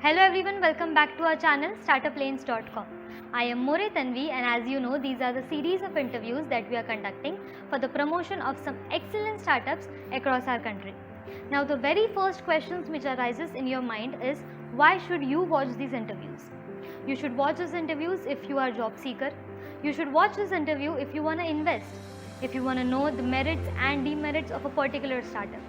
Hello everyone, welcome back to our channel startuplanes.com. I am More Tanvi, and as you know, these are the series of interviews that we are conducting for the promotion of some excellent startups across our country. Now the very first questions which arises in your mind is, why should you watch these interviews? You should watch these interviews if you are a job seeker. You should watch this interview if you want to invest, if you want to know the merits and demerits of a particular startup.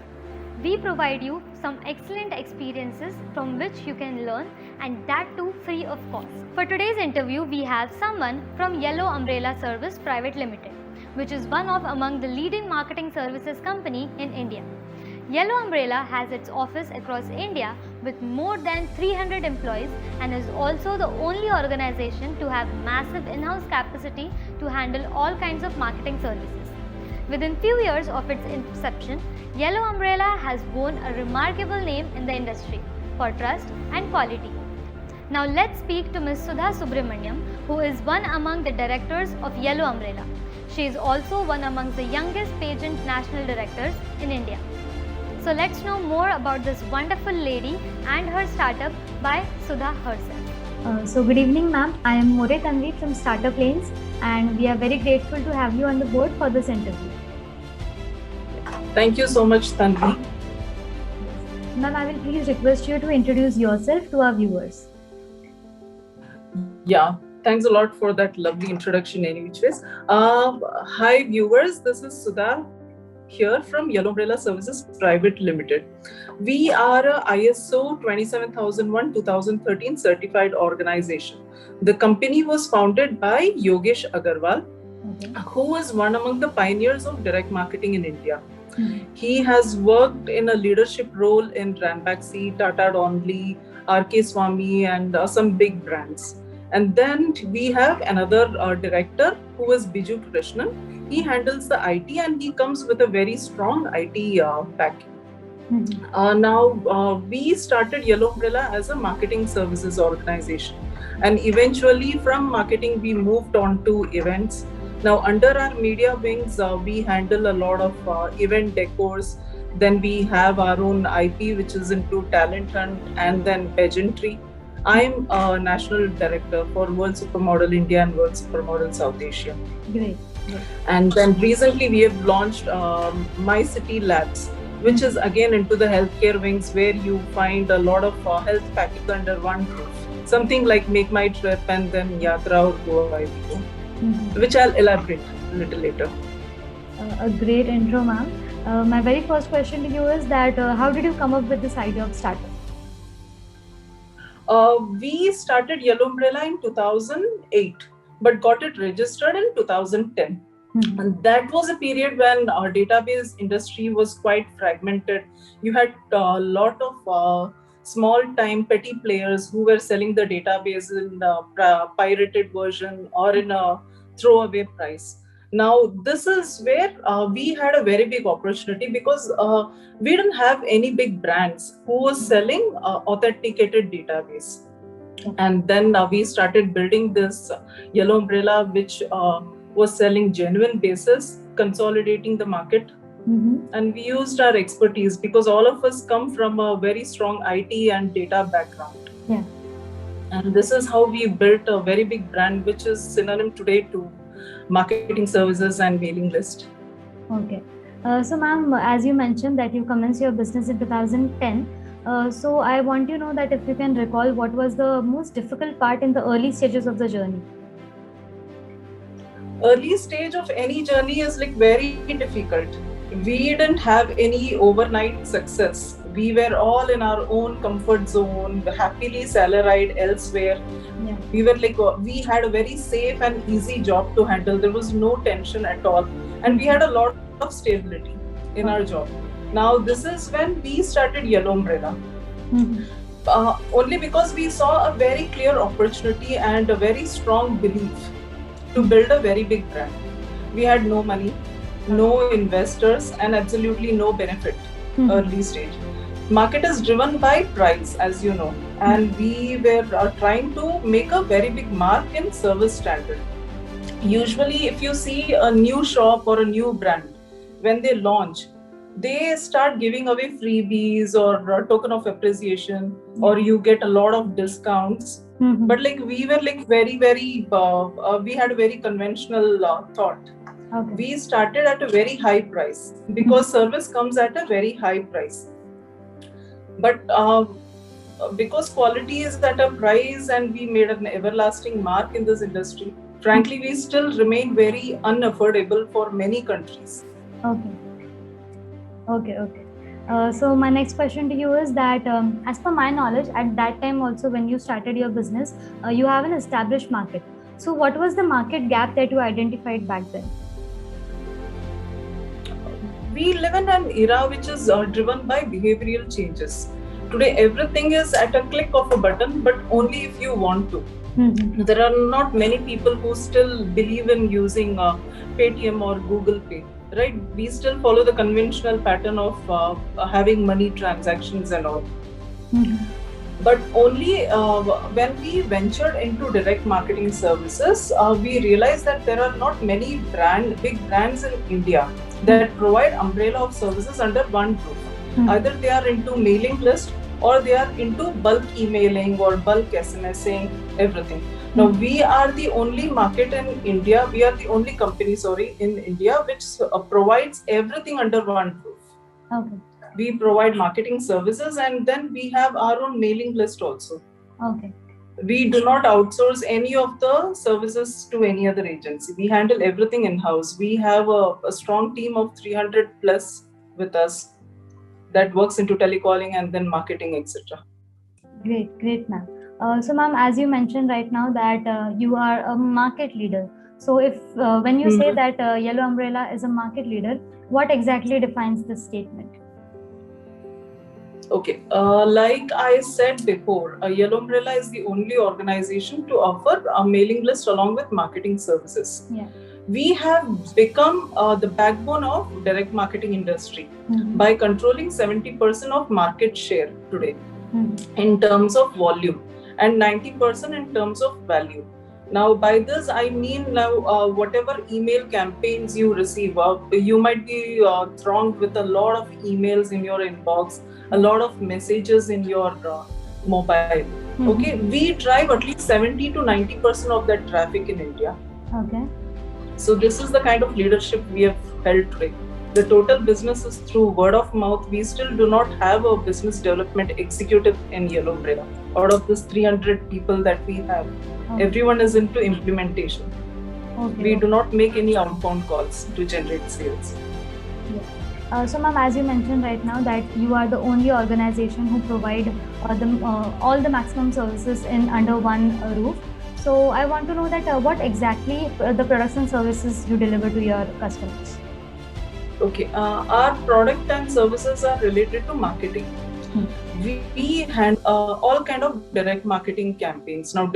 We provide you some excellent experiences from which you can learn, and that too free of cost. For today's interview, we have someone from Yellow Umbrella Service Private Limited, which is one of among the leading marketing services company in India. Yellow Umbrella has its office across India with more than 300 employees and is also the only organization to have massive in-house capacity to handle all kinds of marketing services. Within few years of its inception, Yellow Umbrella has won a remarkable name in the industry for trust and quality. Now let's speak to Ms. Sudha Subramaniam, who is one among the directors of Yellow Umbrella. She is also one among the youngest pageant national directors in India. So let's know more about this wonderful lady and her startup by Sudha herself. So good evening, ma'am. I am More Tanvi from Startup Lanes, and we are very grateful to have you on the board for this interview. Thank you so much, Tanvi. Ma'am, I will please request you to introduce yourself to our viewers. Yeah, thanks a lot for that lovely introduction anyways. Hi viewers, this is Sudha here from Yellow Umbrella Services Private Limited. We are a ISO 27001-2013 certified organization. The company was founded by Yogesh Agarwal, who was one among the pioneers of direct marketing in India. He has worked in a leadership role in Ranbaxy, Tata Donley, RK Swamy, and some big brands. And then we have another director who is Biju Krishnan. He handles the IT and he comes with a very strong IT package. Now, we started Yellow Umbrella as a marketing services organization. And eventually from marketing, we moved on to events. Now, under our media wings, we handle a lot of event decors. Then we have our own IP, which is into talent hunt and then pageantry. I'm a national director for World Supermodel India and World Supermodel South Asia. Great. And then recently we have launched My City Labs, which is again into the healthcare wings, where you find a lot of health packages under one roof. Something like Make My Trip and then Yatra or Goa, which I'll elaborate a little later. A great intro, ma'am. My very first question to you is that how did you come up with this idea of startup? We started Yellow Umbrella in 2008, but got it registered in 2010. And that was a period when our database industry was quite fragmented. You had a lot of small time petty players who were selling the database in a pirated version or in a throwaway price. Now, this is where we had a very big opportunity because we didn't have any big brands who was selling authenticated database. And then we started building this Yellow Umbrella, which was selling genuine basis, consolidating the market. And we used our expertise because all of us come from a very strong IT and data background. Yeah. And this is how we built a very big brand, which is synonym today to marketing services and mailing list. Okay. So ma'am, as you mentioned that you commenced your business in 2010. So I want to know that if you can recall what was the most difficult part in the early stages of the journey. Early stage of any journey is like very difficult. We didn't have any overnight success. We were all in our own comfort zone, happily salaried elsewhere. Yeah. We were like, we had a very safe and easy job to handle. There was no tension at all. And we had a lot of stability in our job. Now, this is when we started Yellow Umbrella. Only because we saw a very clear opportunity and a very strong belief to build a very big brand. We had no money, no investors, and absolutely no benefit early stage. Market is driven by price, as you know, and we were trying to make a very big mark in service standard. Usually, if you see a new shop or a new brand, when they launch, they start giving away freebies or a token of appreciation, or you get a lot of discounts. But like we were like very we had a very conventional thought. Okay. We started at a very high price because service comes at a very high price. But because quality is at a price and we made an everlasting mark in this industry, frankly, we still remain very unaffordable for many countries. Okay. So my next question to you is that, as per my knowledge, at that time also when you started your business, you have an established market. So what was the market gap that you identified back then? We live in an era which is driven by behavioral changes. Today, everything is at a click of a button, but only if you want to. There are not many people who still believe in using Paytm or Google Pay, right? We still follow the conventional pattern of having money transactions and all. But only when we ventured into direct marketing services, we realized that there are not many big brands in India that provide umbrella of services under one roof. Either they are into mailing list or they are into bulk emailing or bulk SMSing, everything. Now we are the only market in India, we are the only company, in India which provides everything under one roof. Okay. We provide marketing services and then we have our own mailing list also. Okay. We do not outsource any of the services to any other agency. We handle everything in-house. We have a strong team of 300 plus with us that works into telecalling and then marketing, etc. Great, ma'am. So, ma'am, as you mentioned right now that you are a market leader. So, if when you say that Yellow Umbrella is a market leader, what exactly defines this statement? Okay, like I said before, Yellow Umbrella is the only organization to offer a mailing list along with marketing services. Yeah. We have become the backbone of direct marketing industry by controlling 70% of market share today in terms of volume and 90% in terms of value. Now, by this, I mean now whatever email campaigns you receive, you might be thronged with a lot of emails in your inbox, a lot of messages in your mobile. Okay, we drive at least 70 to 90% of that traffic in India. Okay. So this is the kind of leadership we have held today. The total business is through word of mouth. We still do not have a business development executive in Yellow Umbrella. Out of this 300 people that we have, everyone is into implementation. We do not make any outbound calls to generate sales. So, ma'am, as you mentioned right now that you are the only organization who provide all the maximum services in under one roof. So, I want to know that what exactly the products and services you deliver to your customers. Okay, our product and services are related to marketing. We handle all kind of direct marketing campaigns. Now,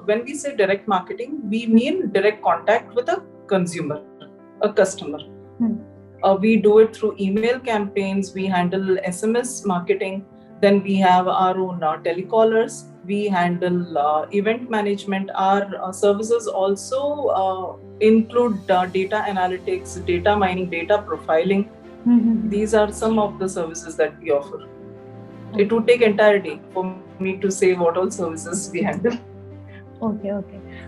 when we say direct marketing, we mean direct contact with a consumer, a customer. We do it through email campaigns. We handle SMS marketing. Then we have our own telecallers. We handle event management. Our services also include data analytics, data mining, data profiling. These are some of the services that we offer. It would take entire day for me to say what all services we handle. Okay.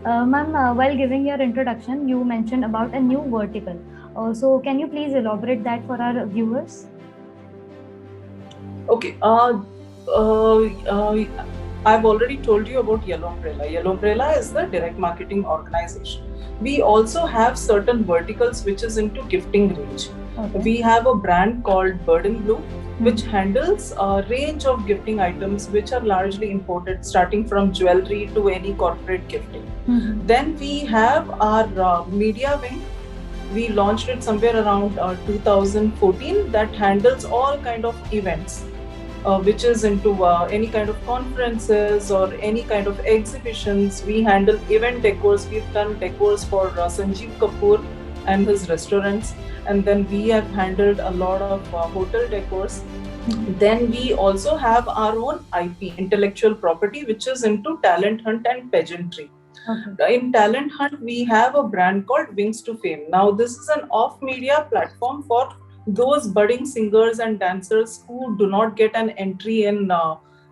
Ma'am, while giving your introduction, you mentioned about a new vertical. So can you please elaborate that for our viewers? Okay. I've already told you about Yellow Umbrella. Yellow Umbrella is the direct marketing organization. We also have certain verticals which is into gifting range. Okay. We have a brand called Bird and Blue, which handles a range of gifting items which are largely imported, starting from jewelry to any corporate gifting. Then we have our media wing. We launched it somewhere around 2014 that handles all kind of events, which is into any kind of conferences or any kind of exhibitions. We handle event decors. We've done decors for Sanjeev Kapoor and his restaurants. And then we have handled a lot of hotel decors. Then we also have our own IP, intellectual property, which is into talent hunt and pageantry. In Talent Hunt, we have a brand called Wings to Fame. Now, this is an off-media platform for those budding singers and dancers who do not get an entry in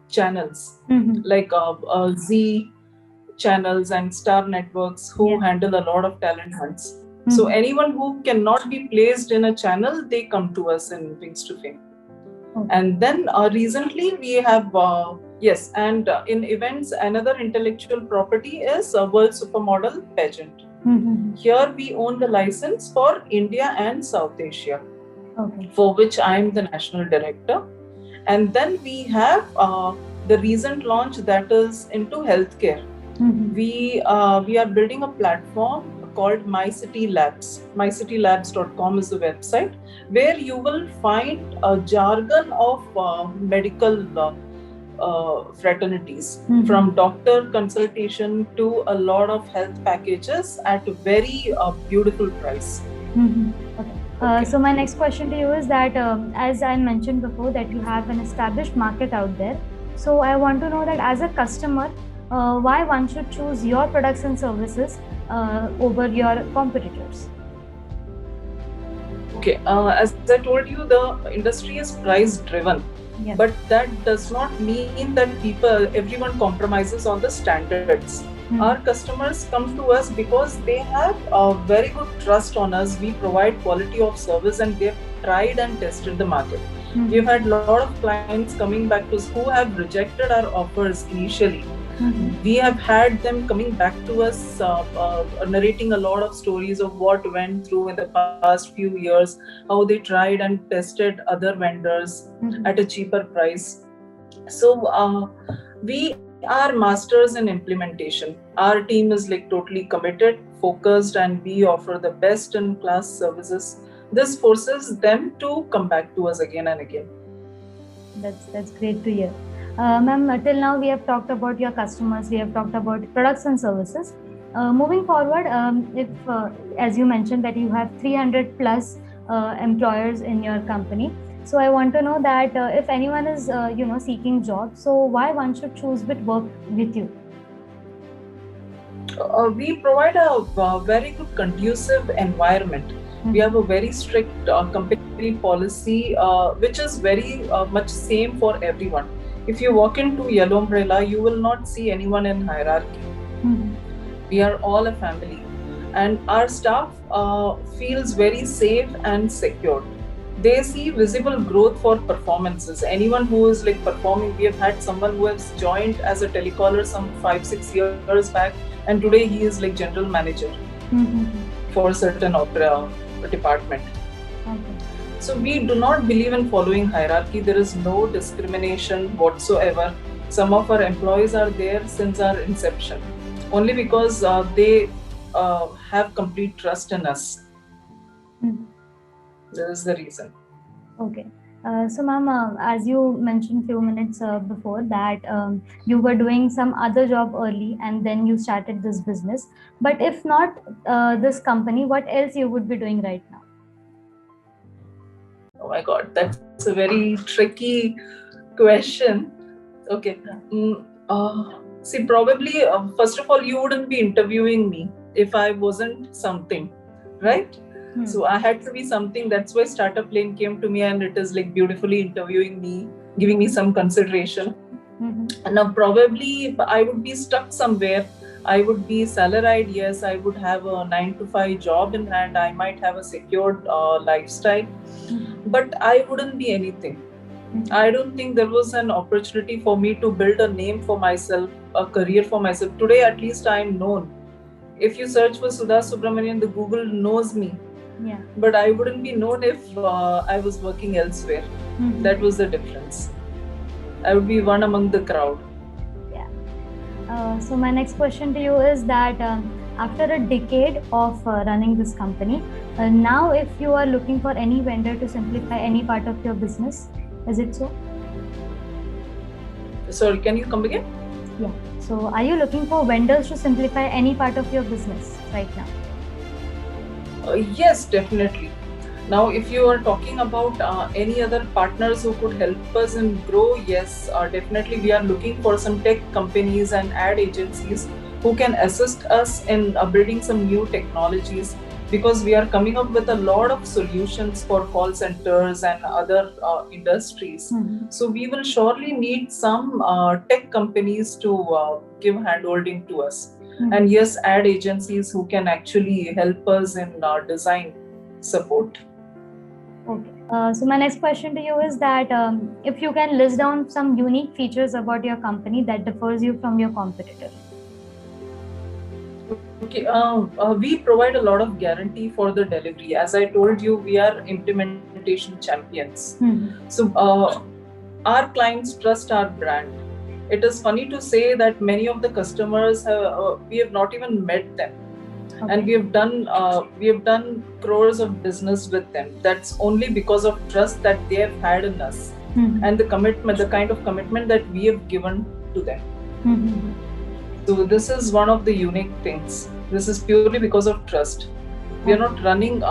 channels like Z channels and Star Networks who Yeah. handle a lot of talent hunts. So anyone who cannot be placed in a channel, they come to us in Wings to Fame. Okay. And then recently we have in events, another intellectual property is a World Supermodel pageant. Here we own the license for India and South Asia, Okay. for which I am the national director. And then we have the recent launch that is into healthcare. We are building a platform called My City Labs. MyCityLabs.com is the website where you will find a jargon of medical fraternities, from doctor consultation to a lot of health packages at a very beautiful price. Okay. So my next question to you is that, as I mentioned before, that you have an established market out there. So I want to know that as a customer, why one should choose your products and services over your competitors? Okay, as I told you, the industry is price driven. Yeah. But that does not mean that everyone compromises on the standards. Our customers come to us because they have a very good trust on us. We provide quality of service and they've tried and tested the market. We've had a lot of clients coming back to us who have rejected our offers initially. We have had them coming back to us, narrating a lot of stories of what went through in the past few years, how they tried and tested other vendors at a cheaper price. So we are masters in implementation. Our team is like totally committed, focused, and we offer the best in class services. This forces them to come back to us again and again. That's great to hear. Ma'am, till now we have talked about your customers, we have talked about products and services. Moving forward, as you mentioned that you have 300 plus employers in your company. So I want to know that if anyone is seeking jobs, so why one should choose to work with you? We provide a very good conducive environment. We have a very strict company policy, which is very much same for everyone. If you walk into Yellow Umbrella, you will not see anyone in hierarchy. We are all a family, and our staff feels very safe and secure. They see visible growth for performances. Anyone who is like performing, we have had someone who has joined as a telecaller some 5-6 years back, and today he is like general manager for a certain department. Okay. So we do not believe in following hierarchy. There is no discrimination whatsoever. Some of our employees are there since our inception, only because they have complete trust in us. That is the reason. Okay. So ma'am, as you mentioned few minutes before that you were doing some other job early and then you started this business. But if not this company, what else you would be doing right now? Oh my God, that's a very tricky question. Okay. See, probably, first of all, you wouldn't be interviewing me if I wasn't something, right? So I had to be something. That's why Startup Lane came to me, and it is like beautifully interviewing me, giving me some consideration. And now probably I would be stuck somewhere. I would be salaried, yes. I would have a 9-to-5 job in hand. I might have a secured lifestyle, but I wouldn't be anything. I don't think there was an opportunity for me to build a name for myself, a career for myself. Today, at least I am known. If you search for Sudha Subramanian, the Google knows me. Yeah. But I wouldn't be known if I was working elsewhere. That was the difference. I would be one among the crowd. Yeah. So my next question to you is that after a decade of running this company, now if you are looking for any vendor to simplify any part of your business, is it so? Sorry, can you come again? Yeah. So are you looking for vendors to simplify any part of your business right now? Yes, definitely. Now, if you are talking about any other partners who could help us and grow, yes, definitely we are looking for some tech companies and ad agencies who can assist us in building some new technologies. because we are coming up with a lot of solutions for call centers and other industries. So we will surely need some tech companies to give handholding to us. And yes, ad agencies who can actually help us in design support. Okay. So my next question to you is that if you can list down some unique features about your company that differs you from your competitor. Okay, we provide a lot of guarantee for the delivery. As I told you, we are implementation champions. So our clients trust our brand. It is funny to say that many of the customers we have not even met them. Okay. And we have done crores of business with them. That's only because of trust that they have had in us, and the kind of commitment that we have given to them. So this is one of the unique things. This is purely because of trust. We are not running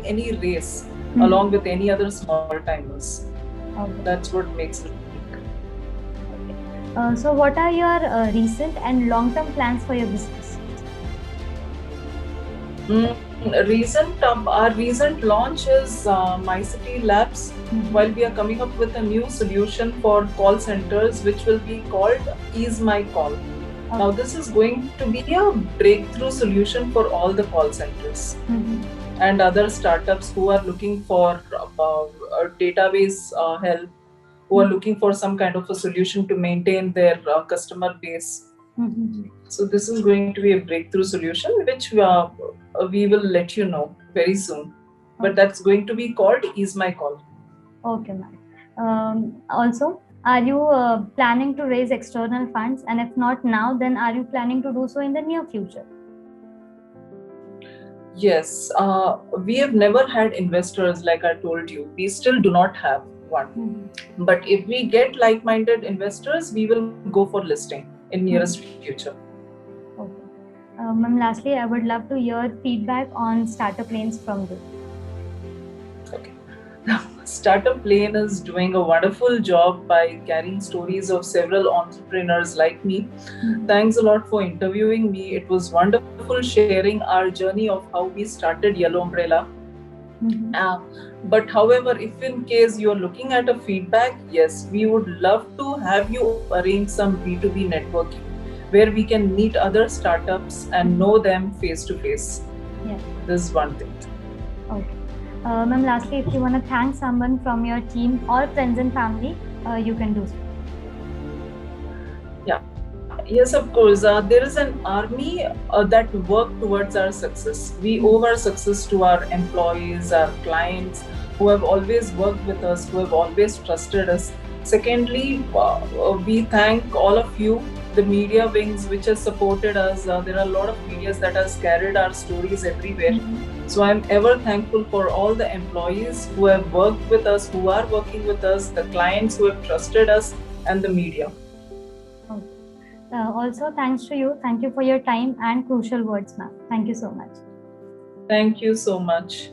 any race along with any other small timers. Okay. That's what makes it unique. Okay. So what are your recent and long-term plans for your business? Our recent launch is MyCity Labs. While we are coming up with a new solution for call centers, which will be called Ease My Call. Okay. Now this is going to be a breakthrough solution for all the call centers and other startups who are looking for database help, who are looking for some kind of a solution to maintain their customer base. So this is going to be a breakthrough solution, which we will let you know very soon. But that's going to be called Ease My Call. Okay, ma'am. Also, are you planning to raise external funds? And if not now, then are you planning to do so in the near future? Yes, we have never had investors, like I told you. We still do not have one. But if we get like-minded investors, we will go for listing in nearest future. Okay. Ma'am, lastly, I would love to hear feedback on Startup Lanes from you. Okay. Startup Lane is doing a wonderful job by carrying stories of several entrepreneurs like me. Thanks a lot for interviewing me. It was wonderful sharing our journey of how we started Yellow Umbrella. But however, if in case you are looking at a feedback, yes, we would love to have you arrange some B2B networking where we can meet other startups and know them face to face. Yeah. This is one thing. Okay. Ma'am, lastly, if you want to thank someone from your team or friends and family, you can do so. Yeah. Yes, of course. There is an army that work towards our success. We owe our success to our employees, our clients, who have always worked with us, who have always trusted us. Secondly, we thank all of you, the media wings which has supported us. There are a lot of medias that has carried our stories everywhere. So I'm ever thankful for all the employees who have worked with us, who are working with us, the clients who have trusted us, and the media. Also, thanks to you. Thank you for your time and crucial words, ma'am. Thank you so much. Thank you so much.